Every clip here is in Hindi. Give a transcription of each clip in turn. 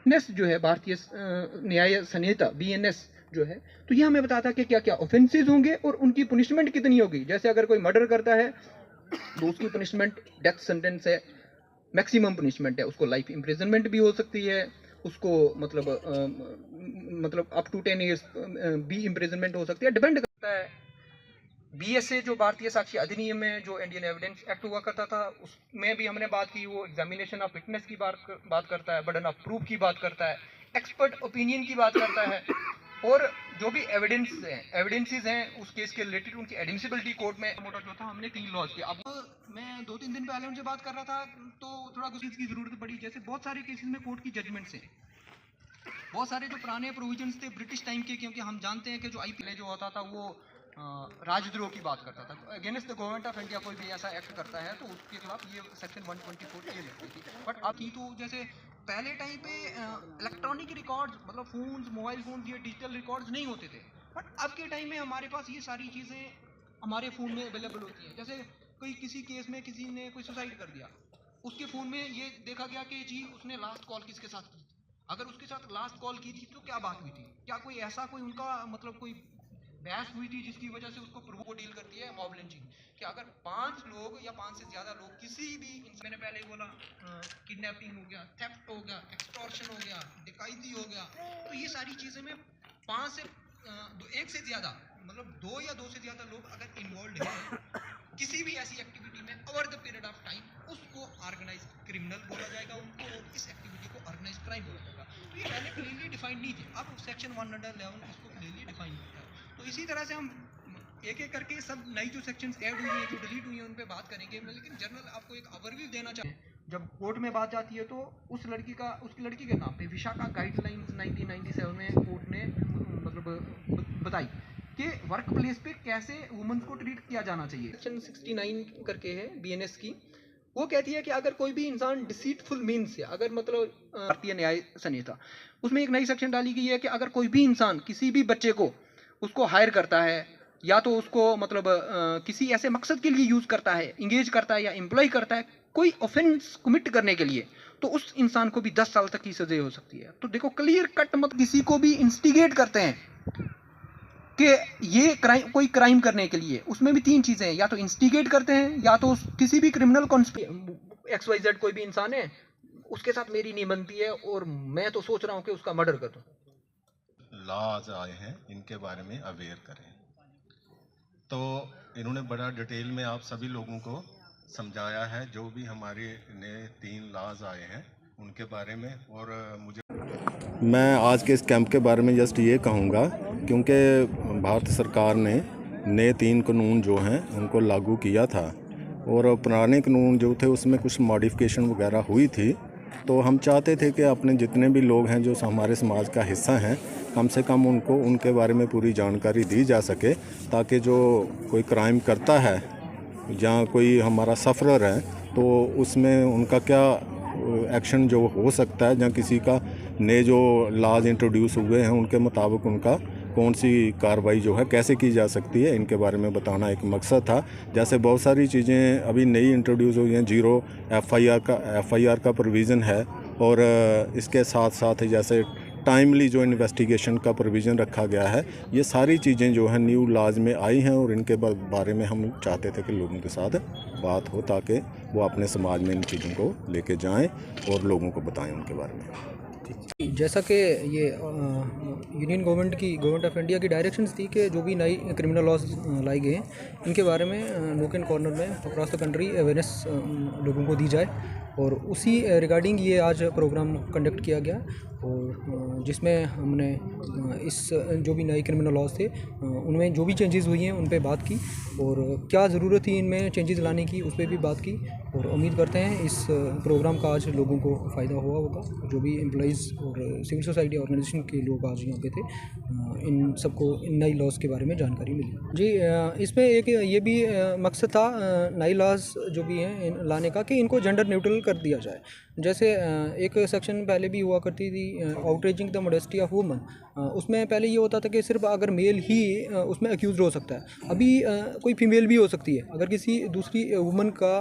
फिटनेस जो है भारतीय न्याय संहिता BNS जो है, तो ये हमें बताता है कि क्या क्या ऑफेंसेस होंगे और उनकी पनिशमेंट कितनी होगी। जैसे अगर कोई मर्डर करता है तो उसकी पनिशमेंट डेथ सेंटेंस है, मैक्सिमम पनिशमेंट है, उसको लाइफ इम्प्रिजनमेंट भी हो सकती है, उसको मतलब अप टू 10 ईयर्स भी इम्प्रिजनमेंट हो सकती है, डिपेंड करता है। BSA जो भारतीय साक्ष्य अधिनियम में जो इंडियन एविडेंस एक्ट हुआ करता था, उसमें भी हमने बात की, वो एग्जामिनेशन ऑफ फिटनेस की बात करता है, बर्डन ऑफ प्रूफ की बात करता है, एक्सपर्ट ओपिनियन की बात करता है, और जो भी एविडेंसेस हैं उस केस के रिलेटेड उनकी एडमिसिबिलिटी कोर्ट में मोटा जो था, हमने 3 लॉज किए। अब मैं 2-3 दिन पहले उनसे बात कर रहा था तो थोड़ा कुछ चीज़ की ज़रूरत पड़ी। जैसे बहुत सारे केसेस में कोर्ट की जजमेंट्स हैं, बहुत सारे जो पुराने प्रोविजंस थे ब्रिटिश टाइम के, क्योंकि हम जानते हैं कि जो IPL जो होता था वो राजद्रोह की बात करता था, against the government of India कोई भी ऐसा एक्ट करता है तो उसके खिलाफ ये सेक्शन 124 ये लगती थी। बट अब की तो जैसे पहले टाइम पे इलेक्ट्रॉनिक रिकॉर्ड्स, मतलब फोन्स, मोबाइल फोन्स, ये डिजिटल रिकॉर्ड्स नहीं होते थे, बट अब के टाइम में हमारे पास ये सारी चीज़ें हमारे फ़ोन में अवेलेबल होती हैं। जैसे कोई किसी केस में किसी ने कोई सुसाइड कर दिया, उसके फ़ोन में ये देखा गया कि जी उसने लास्ट कॉल किसके साथ की थी, अगर उसके साथ लास्ट कॉल की थी तो क्या बात हुई थी, क्या कोई ऐसा कोई उनका मतलब कोई बहस हुई थी जिसकी वजह से उसको प्रूव डील करती है मॉब लिंचिंग। कि अगर 5 लोग या 5 से ज़्यादा लोग किसी भी, मैंने पहले ही बोला, किडनैपिंग हो गया, थेफ्ट हो गया, एक्सटॉर्शन हो गया, डकैती हो गया, तो ये सारी चीज़ें में 5 से 1 से ज़्यादा, मतलब 2 या 2 से ज़्यादा लोग अगर इन्वॉल्व हैं किसी भी ऐसी एक्टिविटी में over the period of time, उसको ऑर्गेनाइज क्रिमिनल बोला जाएगा उनको, और इस एक्टिविटी को ऑर्गेनाइज क्राइम बोला जाएगा। तो ये पहले क्लियरली डिफाइंड नहीं थे, अब सेक्शन 111 इसको क्लियरली डिफाइन करता है। तो इसी तरह से हम एक एक करके सब नई जो सेक्शंस ऐड हुई हैं, जो डिलीट हुई हैं, उन पे बात करेंगे। मैं लेकिन जनरल आपको एक ओवरव्यू देना चाहूँ। जब कोर्ट में बात जाती है तो उसकी लड़की के नाम पे विशाखा गाइडलाइंस 1997 में कोर्ट ने मतलब बताई कि वर्क प्लेस पे कैसे वुमेन्स को ट्रीट किया जाना चाहिए। सेक्शन 69 करके है BNS की, वो कहती है कि अगर कोई भी इंसान डिसीटफुल मीन्स से, अगर मतलब भारतीय न्याय संहिता उसमें एक नई सेक्शन डाली गई है कि अगर कोई भी इंसान किसी भी बच्चे को उसको हायर करता है या तो उसको मतलब किसी ऐसे मकसद के लिए यूज़ करता है, इंगेज करता है या एम्प्लॉय करता है कोई ऑफेंस कमिट करने के लिए, तो उस इंसान को भी 10 साल तक की सजा हो सकती है। तो देखो क्लियर कट, मत किसी को भी इंस्टिगेट करते हैं कि ये क्राइम, कोई क्राइम करने के लिए, उसमें भी 3 चीज़ें हैं, या तो इंस्टिगेट करते हैं, या तो किसी भी क्रिमिनल XYZ कोई भी इंसान है उसके साथ मेरी नहीं बनती है और मैं तो सोच रहा हूँ कि उसका मर्डर कर दूँ। लॉज आए हैं इनके बारे में अवेयर करें, तो इन्होंने बड़ा डिटेल में आप सभी लोगों को समझाया है जो भी हमारे नए 3 लॉज आए हैं उनके बारे में। और मुझे मैं आज के इस कैंप के बारे में जस्ट ये कहूँगा, क्योंकि भारत सरकार ने नए 3 कानून जो हैं उनको लागू किया था, और पुराने कानून जो थे उसमें कुछ मॉडिफिकेशन वगैरह हुई थी, तो हम चाहते थे कि अपने जितने भी लोग हैं जो हमारे समाज का हिस्सा हैं, कम से कम उनको उनके बारे में पूरी जानकारी दी जा सके, ताकि जो कोई क्राइम करता है या कोई हमारा सफ़रर है तो उसमें उनका क्या एक्शन जो हो सकता है, या किसी का नए जो लॉज इंट्रोड्यूस हुए हैं उनके मुताबिक उनका कौन सी कार्रवाई जो है कैसे की जा सकती है, इनके बारे में बताना एक मकसद था। जैसे बहुत सारी चीज़ें अभी नई इंट्रोड्यूस हुई हैं, 0 FIR का प्रोविज़न है, और इसके साथ साथ जैसे टाइमली जो इन्वेस्टिगेशन का प्रोविज़न रखा गया है, ये सारी चीज़ें जो है न्यू लॉज में आई हैं, और इनके बारे में हम चाहते थे कि लोगों के साथ बात हो ताकि वो अपने समाज में इन चीज़ों को लेके जाएं और लोगों को बताएं उनके बारे में। जैसा कि ये गवर्नमेंट ऑफ इंडिया की डायरेक्शंस थी कि जो भी नई क्रिमिनल लॉज लाई गए हैं इनके बारे में नोक एंड कॉर्नर में अक्रॉस द कंट्री अवेयरनेस लोगों को दी जाए, और उसी रिगार्डिंग ये आज प्रोग्राम कंडक्ट किया गया, और जिसमें हमने इस जो भी नए क्रिमिनल लॉज थे उनमें जो भी चेंजेस हुई हैं उन पे बात की, और क्या ज़रूरत थी इनमें चेंजेस लाने की उस पर भी बात की, और उम्मीद करते हैं इस प्रोग्राम का आज लोगों को फ़ायदा हुआ होगा। जो भी एम्प्लॉइज़ और सिविल सोसाइटी ऑर्गेनाइजेशन के लोग आज यहाँ पे थे, इन सबको इन नई लॉज के बारे में जानकारी मिली। जी, इसमें एक ये भी मकसद था नई लॉज जो भी हैं लाने का कि इनको जेंडर न्यूट्रल कर दिया जाए। जैसे एक सेक्शन पहले भी हुआ करती थी, outraging the modesty of woman. उसमें पहले ये होता था कि सिर्फ अगर मेल ही उसमें अक्यूज़ हो सकता है। अभी कोई फीमेल भी हो सकती है, अगर किसी दूसरी वुमन का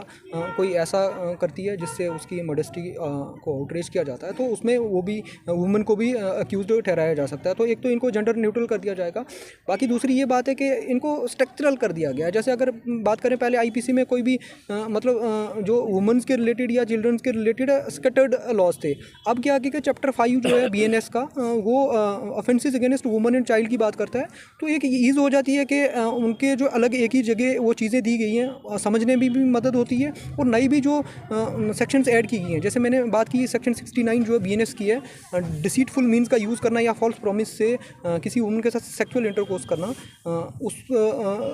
कोई ऐसा करती है जिससे उसकी मॉडेस्टी को आउटरेज किया जाता है, तो उसमें वो भी वुमन को भी अक्यूज़ ठहराया जा सकता है। तो एक तो इनको जेंडर न्यूट्रल कर दिया जाएगा। बाकी दूसरी ये बात है कि इनको स्ट्रक्चरल कर दिया गया है। जैसे अगर बात करें पहले आईपीसी में कोई भी मतलब जो वुमेंस के रिलेटेड या चिल्ड्रंस के रिलेटेड स्कैटर्ड लॉज थे। अब क्या कि चैप्टर 5 जो है बीएनएस का वो offences against women and child की बात करता है। तो एक ईज़ हो जाती है कि उनके जो अलग एक ही जगह वो चीज़ें दी गई हैं, समझने में भी मदद होती है। और नई भी जो सेक्शंस ऐड की गई हैं, जैसे मैंने बात की सेक्शन 69 जो है बीएनएस की है, डिसीटफुल मीन्स का यूज़ करना या फॉल्स प्रॉमिस से किसी वुमन के साथ सेक्सुअल इंटरकोर्स करना, उस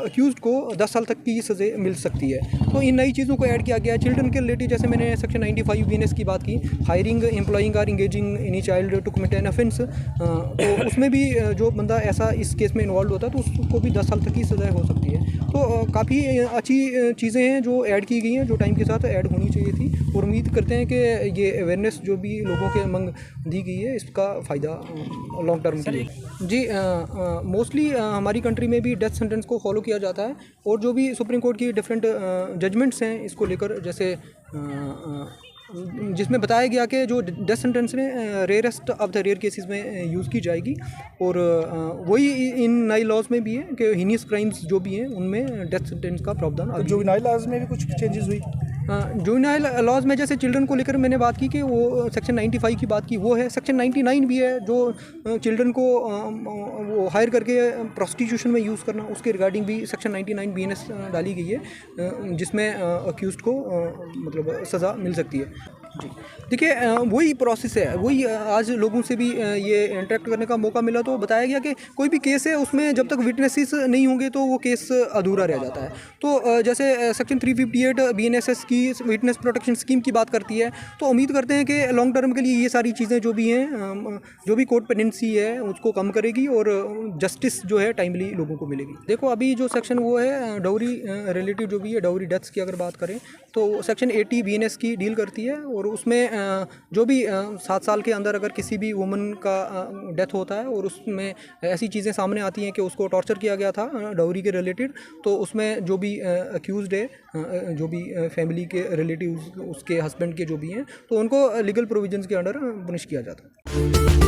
अक्यूज़ को 10 साल तक की सज़ा मिल सकती है। तो इन नई चीज़ों को ऐड किया गया है। चिल्ड्रन के रिलेटेड जैसे मैंने सेक्शन 95 बीएनएस की बात की, हायरिंग एम्प्लॉइंग और engaging any child to commit an offence, तो उसमें भी जो बंदा ऐसा इस केस में इन्वॉल्व होता है तो उसको भी 10 साल तक की सज़ा हो सकती है। तो काफ़ी अच्छी चीज़ें हैं जो ऐड की गई हैं, जो टाइम के साथ ऐड होनी चाहिए थी। और उम्मीद करते हैं कि ये अवेयरनेस जो भी लोगों के मंग दी गई है, इसका फ़ायदा लॉन्ग टर्म के लिए। जी, मोस्टली हमारी कंट्री में भी डेथ सेंटेंस को फॉलो किया जाता है। और जो भी सुप्रीम कोर्ट की डिफरेंट जजमेंट्स हैं इसको लेकर, जैसे जिसमें बताया गया कि जो डेथ सेंटेंस में rarest of the rare cases में यूज़ की जाएगी। और वही इन नई लॉज में भी है कि हीनियस क्राइम्स जो भी हैं उनमें डेथ सेंटेंस का प्रावधान। जुवेनाइल लॉज में भी कुछ चेंजेस हुई? जुवेनाइल लॉज में जैसे चिल्ड्रन को लेकर मैंने बात की कि वो सेक्शन 95 की बात की, वो है। सेक्शन 99 भी है जो चिल्ड्रन को वो हायर करके प्रोस्टिट्यूशन में यूज़ करना, उसके रिगार्डिंग भी सेक्शन 99 बीएनएस डाली गई है, जिसमें अक्यूज़ड को मतलब सज़ा मिल सकती है। जी, देखिए वही प्रोसेस है, वही आज लोगों से भी ये इंटरेक्ट करने का मौका मिला तो बताया गया कि कोई भी केस है उसमें जब तक विटनेसेस नहीं होंगे तो वो केस अधूरा रह जाता है। तो जैसे सेक्शन 358 बीएनएसएस की विटनेस प्रोटेक्शन स्कीम की बात करती है, तो उम्मीद करते हैं कि लॉन्ग टर्म के लिए ये सारी चीज़ें जो भी हैं, जो भी कोर्ट पेंडेंसी है उसको कम करेगी और जस्टिस जो है टाइमली लोगों को मिलेगी। देखो अभी जो सेक्शन वो है डाउरी रिलेटिव जो भी है, डाउरी डेथ्स की अगर बात करें तो सेक्शन 80 बीएनएस की डील करती है। और उसमें जो भी 7 साल के अंदर अगर किसी भी वुमन का डेथ होता है और उसमें ऐसी चीज़ें सामने आती हैं कि उसको टॉर्चर किया गया था डाउरी के रिलेटेड, तो उसमें जो भी अक्यूज़ड है, जो भी फैमिली के रिलेटिव्स उसके हस्बैंड के जो भी हैं, तो उनको लीगल प्रोविजंस के अंडर पनिश किया जाता है।